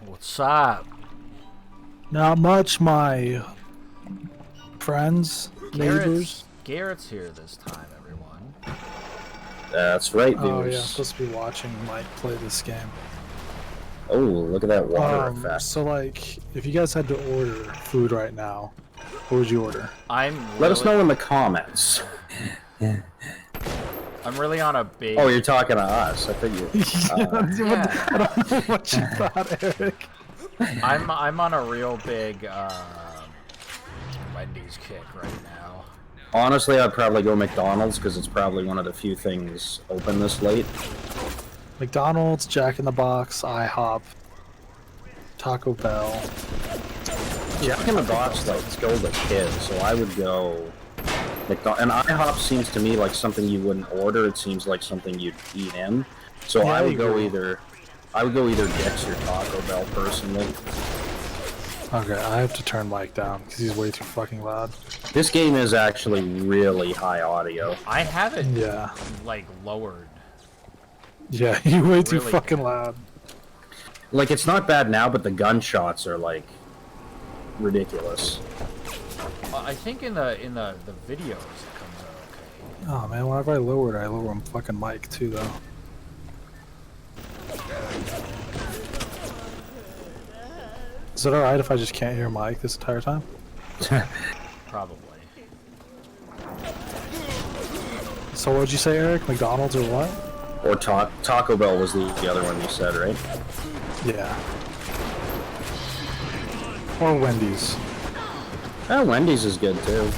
What's up? Not much, my friends, neighbors. Garrett's here this time, everyone. That's right, viewers. Oh yeah, I'm supposed to be watching Mike play this game. Oh, look at that water effect. So like, if you guys had to order food right now, what would you order? Let us know in the comments. I'm really on a big... Oh, you're talking to us. I think you... Yeah. I don't know what you thought, Eric. I'm on a real big Wendy's kick right now. Honestly, I'd probably go McDonald's because it's probably one of the few things open this late. McDonald's, Jack in the Box, IHOP, Taco Bell. Jack in the Box like killed a kid, so I would go McDonald's. And IHOP seems to me like something you wouldn't order. It seems like something you'd eat in. So yeah, I would go either Dick's or Taco Bell personally. Okay, I have to turn Mike down because he's way too fucking loud. This game is actually really high audio. I have it like lowered. Yeah, you're way too fucking loud. Like, it's not bad now, but the gunshots are like ridiculous. I think in the videos it comes out okay. Oh man, whenever I lower it, I lower him fucking Mike too though. Is it alright if I just can't hear Mike this entire time? Probably. So what'd you say, Eric? McDonald's or what? Or Taco Bell was the other one you said, right? Yeah. Or Wendy's. Wendy's is good too.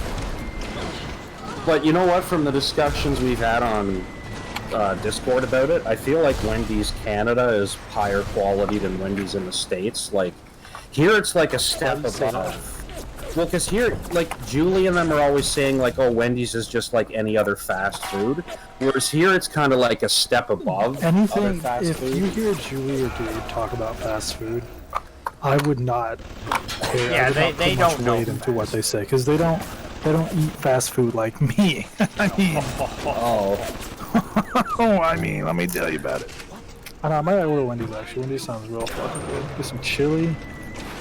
But you know what? From the discussions we've had on Discord about it, I feel like Wendy's Canada is higher quality than Wendy's in the States. Like, here it's like a step above. Well, because here, like, Julie and them are always saying, like, oh, Wendy's is just like any other fast food. Whereas here it's kind of like a step above anything, fast if food. you hear Julie or Dave talk about fast food, I would not care. Yeah, they don't know into what they say, because they don't eat fast food like me. I mean... Oh, I mean, let me tell you about it. I know, I might order Wendy's, actually. Wendy's sounds real fucking good. Get some chili.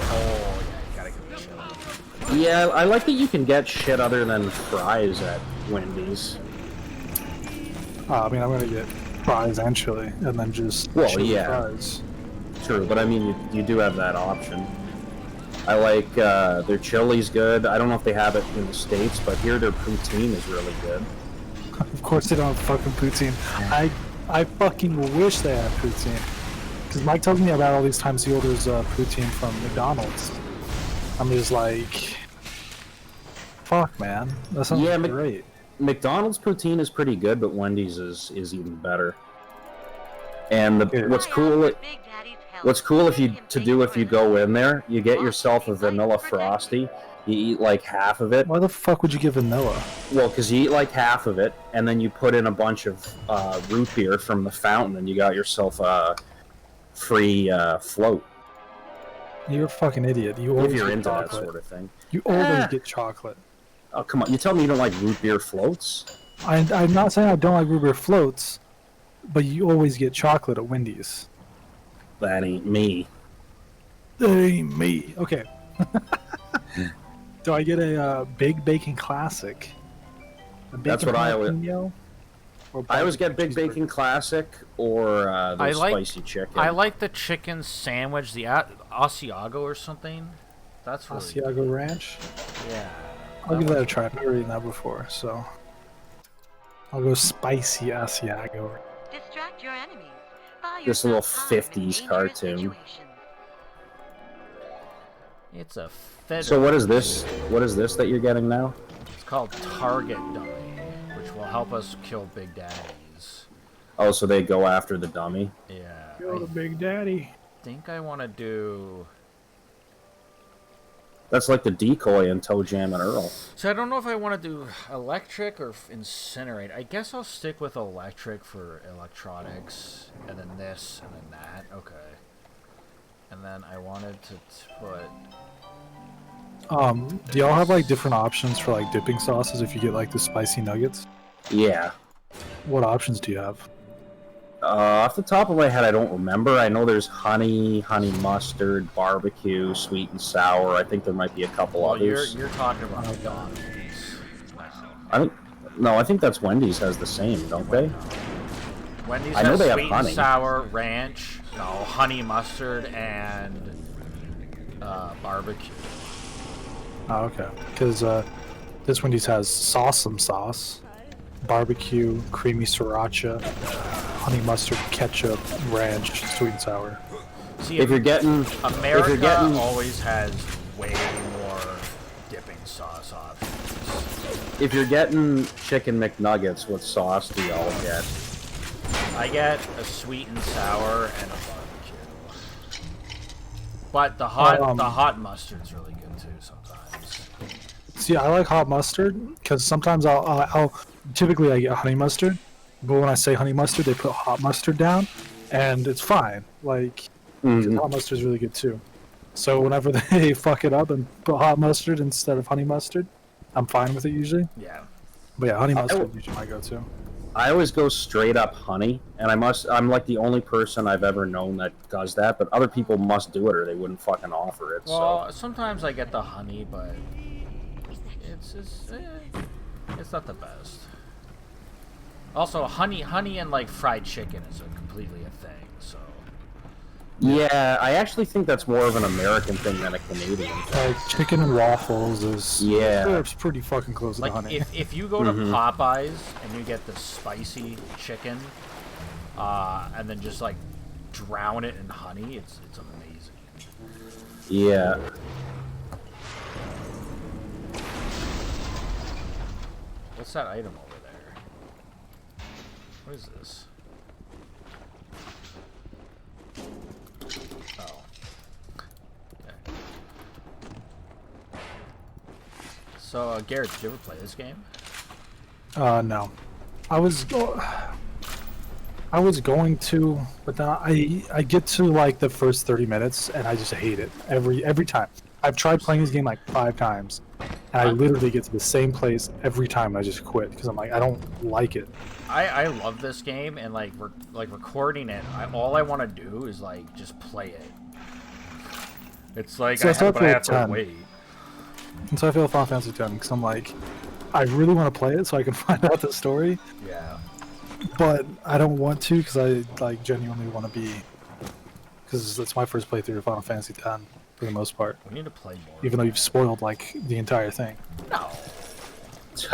Oh, yeah, you gotta get the chili. Yeah, I like that you can get shit other than fries at Wendy's. I mean, I'm gonna get fries and chili, and then just chili fries. True, but I mean, you do have that option. I like their chili's good. I don't know if they have it in the States, but here their poutine is really good. Of course they don't have fucking poutine. I fucking wish they had poutine. Because Mike tells me about all these times he orders poutine from McDonald's. I'm just like... Fuck, man. That sounds great. McDonald's poutine is pretty good, but Wendy's is even better. And what's cool if you go in there, you get yourself a vanilla frosty. You eat like half of it. Why the fuck would you get vanilla? Well, because you eat like half of it, and then you put in a bunch of root beer from the fountain, and you got yourself a free float. You're a fucking idiot. You always if you're get into chocolate. that sort of thing. You always get chocolate. Oh, come on. You tell me you don't like root beer floats? I'm not saying I don't like root beer floats, but you always get chocolate at Wendy's. That ain't me. That ain't me. Okay. Do I get a Big Bacon Classic? That's what I always... I always get Big Bacon Classic or the spicy chicken. I like the chicken sandwich, the Asiago or something. That's really Asiago good. Ranch? Yeah. I'll give that a try. I've never eaten that before, so... I'll go spicy Asiago. Distract your enemies. This little 50s cartoon. It's a fiddle. So what is this? What is this that you're getting now? It's called Target Dummy, which will help us kill Big Daddies. Oh, so they go after the dummy? Yeah. Kill the Big Daddy. I think I want to do... That's like the decoy in Toe Jam and Earl. So I don't know if I want to do electric or incinerate. I guess I'll stick with electric for electronics, and then this, and then that. Okay. And then I wanted to put... Do y'all have like different options for like dipping sauces if you get like the spicy nuggets? Yeah. What options do you have? Off the top of my head, I don't remember. I know there's honey mustard, barbecue, sweet and sour. I think there might be a couple Well, others. you're talking about McDonald's. I think that's Wendy's has the same, don't they? Wendy's I know has they have sweet honey. and sour, ranch, honey mustard, and barbecue. Oh, okay. Because this Wendy's has sauce, barbecue, creamy sriracha, honey mustard, ketchup, ranch, sweet and sour. See, If you're getting America always has way more dipping sauce options. if you're getting chicken McNuggets, what sauce do y'all get? I get a sweet and sour and a barbecue. But the hot mustard's really good too sometimes. See, I like hot mustard because sometimes I'll typically I get honey mustard, but when I say honey mustard, they put hot mustard down, and it's fine. Like hot mustard is really good too. So whenever they fuck it up and put hot mustard instead of honey mustard, I'm fine with it usually. Yeah. But yeah, honey mustard is usually my go-to. I always go straight up honey, and I'm like the only person I've ever known that does that, but other people must do it or they wouldn't fucking offer it. Well, sometimes I get the honey, but it's not the best. Also, honey and like fried chicken is completely a thing. So yeah, I actually think that's more of an American thing than a Canadian thing. Like chicken and waffles is it's pretty fucking close to like honey. if you go to Popeyes and you get the spicy chicken, and then just like drown it in honey, it's amazing. Yeah. What's that item over there? What is this? Oh. Okay. So, Garrett, did you ever play this game? No. I was going to, but then I get to like the first 30 minutes and I just hate it every time. I've tried playing this game like 5 times, and I literally get to the same place every time and I just quit because I'm like, I don't like it. I love this game, and like recording it, all I want to do is like just play it. It's like So I have to 10. wait. And so I feel Final Fantasy 10 because I'm like, I really want to play it so I can find out the story, Yeah. but I don't want to because I like genuinely want to be, because it's my first playthrough of Final Fantasy 10 for the most part. We need to play more. Even though you've spoiled like the entire thing. No.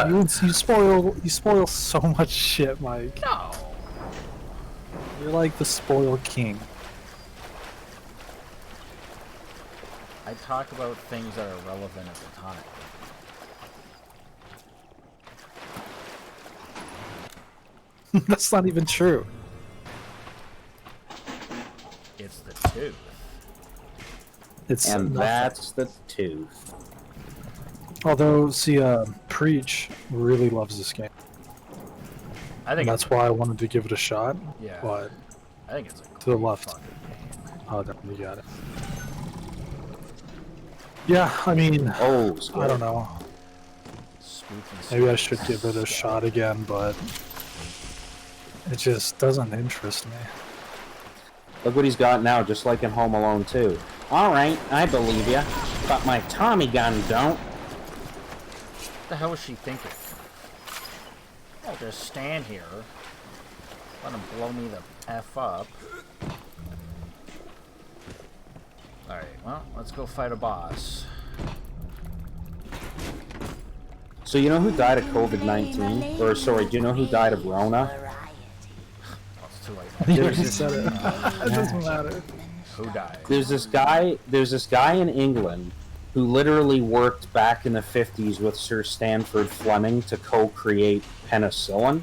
You spoil so much shit, Mike. No. You're like the spoil king. I talk about things that are relevant at the time. That's not even true. It's the tooth. It's And nothing. that's the tooth. Although, see, Preach really loves this game. I think And that's why I wanted to give it a shot. Yeah. But I think it's a to the great left. fucking game. Oh, no, you got it. Yeah, I mean, Oh, I don't know. Spooky. Maybe I should give it a shot again, but it just doesn't interest me. Look what he's got now, just like in Home Alone 2. Alright, I believe ya, but my Tommy gun don't. What the hell was she thinking? I'll just stand here. Let him blow me the F up. Alright, well, let's go fight a boss. So you know who died of COVID-19? Or, sorry, do you know who died of Rona? Oh, it's too late. You already said it. It doesn't matter. Who died? There's this guy in England who literally worked back in the 50s with Sir Stanford Fleming to co-create penicillin.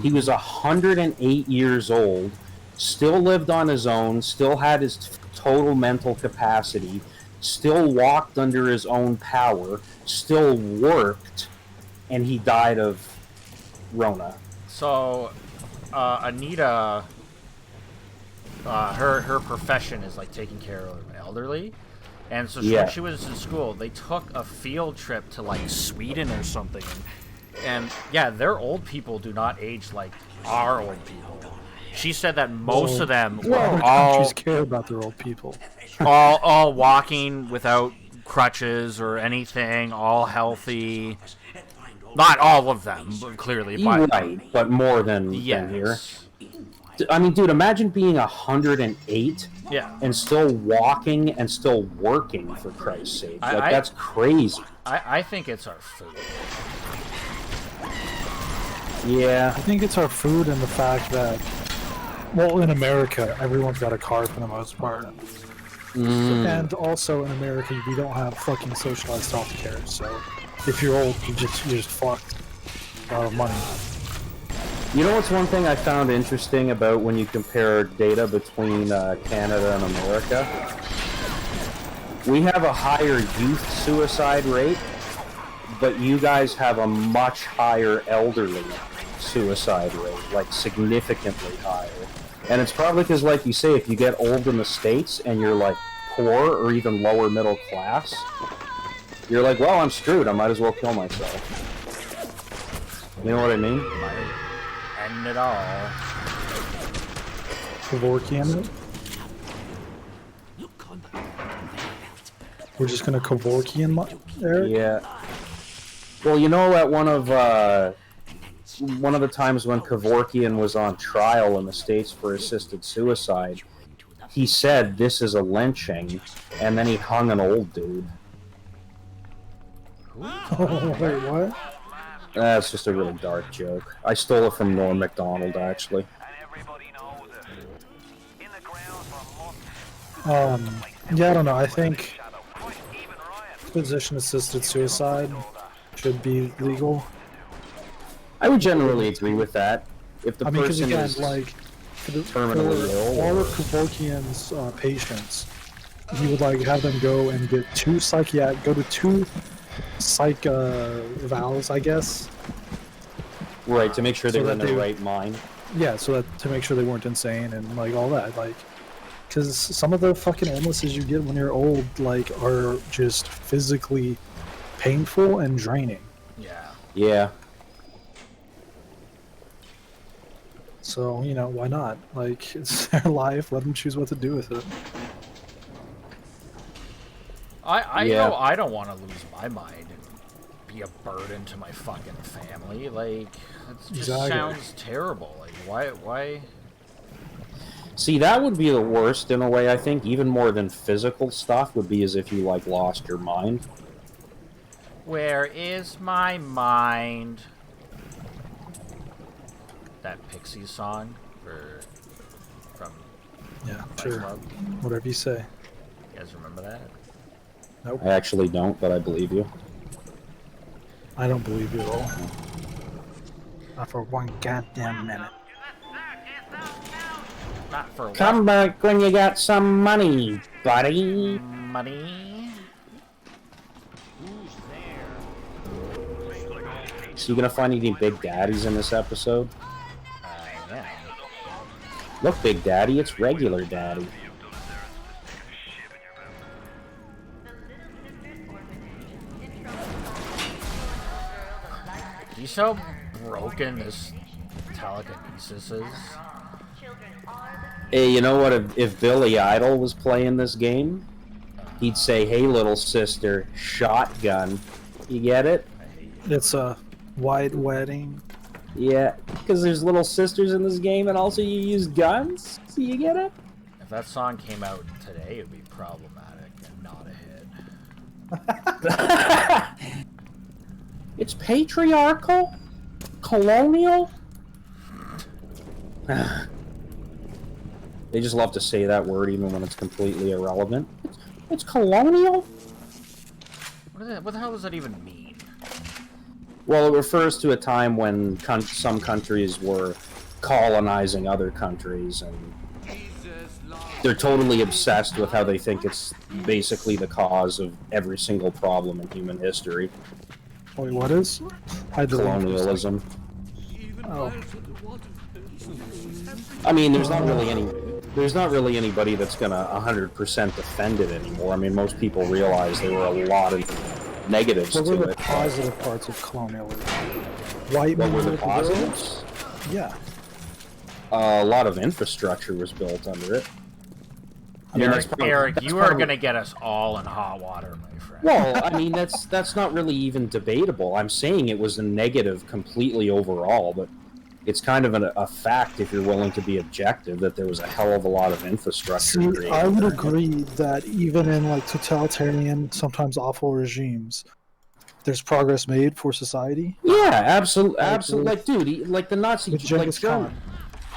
He was 108 years old, still lived on his own, still had his total mental capacity, still walked under his own power, still worked, and he died of Rona. So, Anita, her profession is like taking care of the elderly, and so when she was in school, they took a field trip to like Sweden or something, and yeah, their old people do not age like our old people. She said that most of them Other were all countries care about their old people. all walking without crutches or anything, all healthy. Not all of them, but clearly. But Right, but more than here. yes. I mean, dude, imagine being 108 Yeah. and still walking and still working, for Christ's sake. Like, that's crazy. I think it's our food. Yeah. I think it's our food and the fact that, well, in America, everyone's got a car for the most part. And also in America, we don't have fucking socialized healthcare, so if you're old, you're just fucked. A lot of money. You know what's one thing I found interesting about when you compare data between Canada and America? We have a higher youth suicide rate, but you guys have a much higher elderly suicide rate, like significantly higher. And it's probably because, like you say, if you get old in the States and you're like poor or even lower middle class, you're like, well, I'm screwed, I might as well kill myself. You know what I mean? End it all. Kevorkian it? We're just gonna Kevorkian Eric? Yeah. Well, you know, at one of the times when Kevorkian was on trial in the States for assisted suicide, he said this is a lynching, and then he hung an old dude. Oh, wait, what? That's just a really dark joke. I stole it from Norm Macdonald, actually. Yeah, I don't know. I think physician-assisted suicide should be legal. I would generally agree with that. If the because person again, is for terminally ill, all of Kevorkian's patients, he would have them go and get two psych vals, I guess. right, to make sure they So were in that their they- right mind. Yeah, so that to make sure they weren't insane and all that, because some of the fucking illnesses you get when you're old, are just physically painful and draining. Yeah. Yeah. So why not? It's their life. Let them choose what to do with it. I Yeah. know I don't want to lose my mind and be a burden to my fucking family. It just Exactly. sounds terrible. Why? See, that would be the worst in a way, I think, even more than physical stuff would be as if you, lost your mind. Where is my mind? That Pixies song from Yeah, Fight sure. Club. Whatever you say. You guys remember that? Nope. I actually don't, but I believe you. I don't believe you at all. Not for one goddamn minute. Not for Come back when you got some money, buddy. money. So you gonna find any Big Daddies in this episode? Yeah. Look, Big Daddy, it's regular Daddy. You see how broken this telekinesis is? Hey, you know what? If Billy Idol was playing this game, he'd say, "Hey, little sister, shotgun." You get it? It's a white wedding. Yeah, because there's little sisters in this game, and also you use guns. So you get it? If that song came out today, it would be problematic and not a hit. It's patriarchal, colonial. They just love to say that word even when it's completely irrelevant. It's colonial? What the hell does that even mean? Well, it refers to a time when some countries were colonizing other countries, and they're totally obsessed with how they think it's basically the cause of every single problem in human history. Wait, what is? Colonialism. Oh. I mean, there's not really anybody that's gonna 100% defend it anymore. I mean, most people realize there were a lot of negatives What were to the it. positive parts of colonialism? White What men were the ruled the world? positives? Yeah. A lot of infrastructure was built under it. I mean, Eric, you are going to get us all in hot water, my friend. Well, I mean, that's not really even debatable. I'm saying it was a negative completely overall, but it's kind of a fact, if you're willing to be objective, that there was a hell of a lot of infrastructure. See, I would agree that even in like totalitarian, sometimes awful regimes, there's progress made for society. Yeah, absolutely. Like, dude, like the Nazis, like Germany.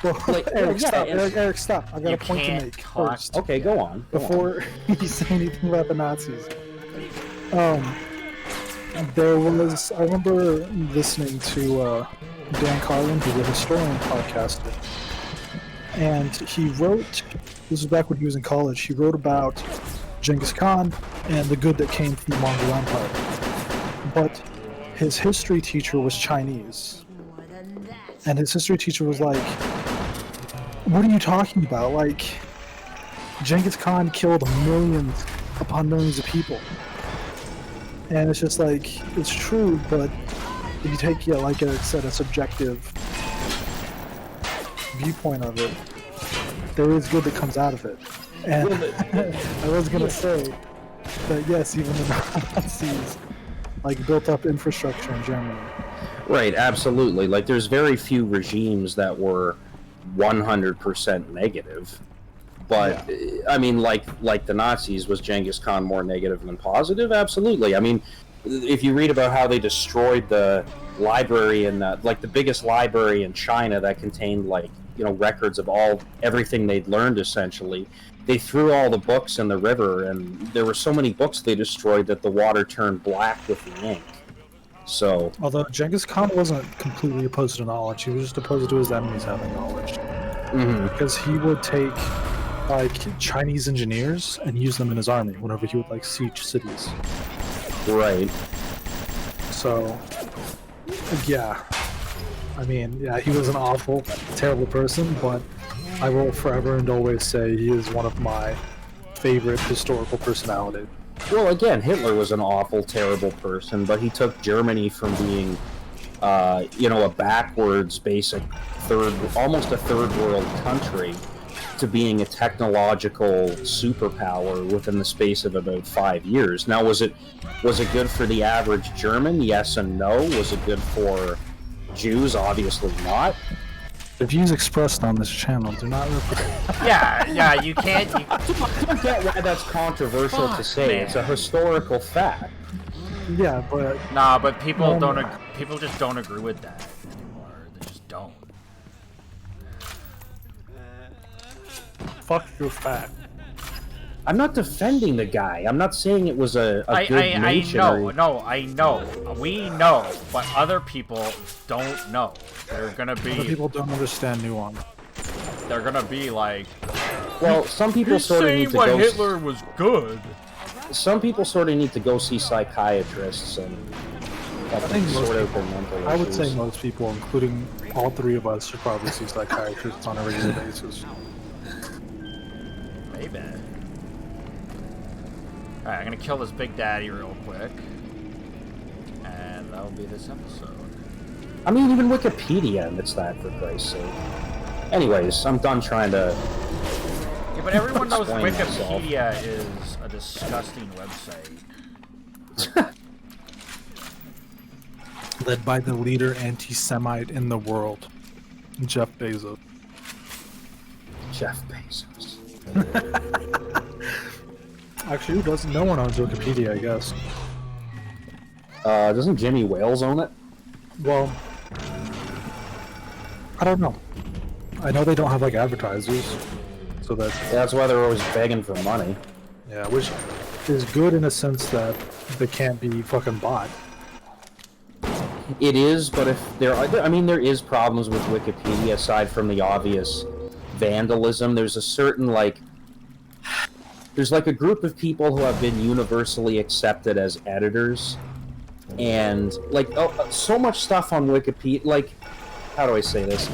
Well, Eric, stop. I got a point to make first. Okay, go on. Before you say anything about the Nazis. There was, I remember listening to Dan Carlin, who's a historian podcaster, and he wrote, this was back when he was in college, he wrote about Genghis Khan and the good that came from the Mongol Empire. But his history teacher was Chinese. And his history teacher was like, what are you talking about? Like, Genghis Khan killed millions upon millions of people. And it's just like, it's true, but if you take, like Eric said, a subjective viewpoint of it, there is good that comes out of it. And I was going to say that, yes, even the Nazis, like, built up infrastructure in Germany. Right, absolutely. Like, there's very few regimes that were 100% negative. But, yeah. I mean, like the Nazis, was Genghis Khan more negative than positive? Absolutely. I mean, if you read about how they destroyed the library in, like, the biggest library in China that contained, like, you know, records of everything they'd learned, essentially. They threw all the books in the river, and there were so many books they destroyed that the water turned black with the ink. So, although Genghis Khan wasn't completely opposed to knowledge, he was just opposed to his enemies having knowledge. Mm-hmm. Because he would take, like, Chinese engineers and use them in his army whenever he would, like, siege cities. Right. So, yeah. I mean, yeah, he was an awful, terrible person, but I will forever and always say he is one of my favorite historical personalities. Well, again, Hitler was an awful, terrible person, but he took Germany from being, you know, a backwards, basic, almost a third world country, to being a technological superpower within the space of about 5 years. Now, was it good for the average German? Yes and no. Was it good for Jews? Obviously not. The views expressed on this channel do not represent. Yeah, you can't. I don't get why that's controversial to say. Man. It's a historical fact. Yeah, but nah, but people don't. People just don't agree with that anymore. They just don't. Fuck your fact. I'm not defending the guy. I'm not saying it was a good nation. I know. We know, but other people don't know. They're gonna be. Other people don't understand nuance. They're gonna be like. Well, some people sort of need to go. Hitler was good. Some people sort of need to go see psychiatrists and. I think sort of their mental issues. I would say most people, including all three of us, should probably see psychiatrists on a regular basis. Maybe. Alright, I'm gonna kill this Big Daddy real quick. And that'll be this episode. I mean, even Wikipedia admits that, for Christ's sake. Anyways, I'm done trying to... Yeah, but everyone knows Wikipedia is a disgusting website. Led by the leader anti-Semite in the world, Jeff Bezos. Jeff Bezos. Actually, who doesn't? No one owns Wikipedia, I guess. Doesn't Jimmy Wales own it? Well, I don't know. I know they don't have, like, advertisers, so that... Yeah, that's why they're always begging for money. Yeah, which is good in a sense that they can't be fucking bought. It is, but if there are... I mean, there is problems with Wikipedia, aside from the obvious vandalism. There's a certain, like... There's, like, a group of people who have been universally accepted as editors, and, like, so much stuff on Wikipedia, like, how do I say this?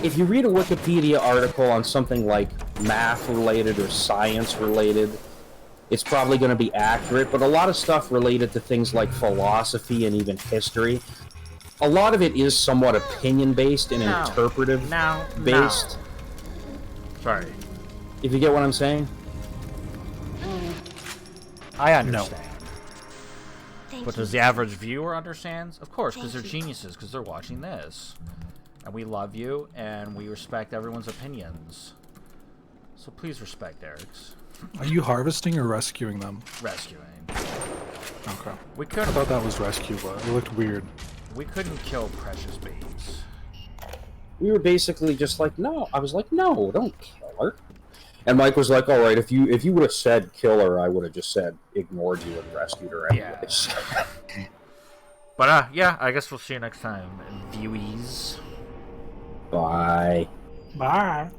If you read a Wikipedia article on something like math-related or science-related, it's probably going to be accurate, but a lot of stuff related to things like philosophy and even history, a lot of it is somewhat opinion-based and No. interpretive-based. Sorry. If you get what I'm saying? I understand. Thank But you. does the average viewer understand? Of course, because they're Thank you. geniuses, because they're watching this. And we love you, and we respect everyone's opinions. So please respect Eric's. Are you harvesting or rescuing them? Rescuing. Okay. We I couldn't, thought that was rescue, but it looked weird. we couldn't kill precious babes. We were basically just like, no. I was like, no, don't kill her. And Mike was like, all right, if you would have said kill her, I would have just said ignored you and rescued her anyways. But, yeah, I guess we'll see you next time, viewies. Bye. Bye.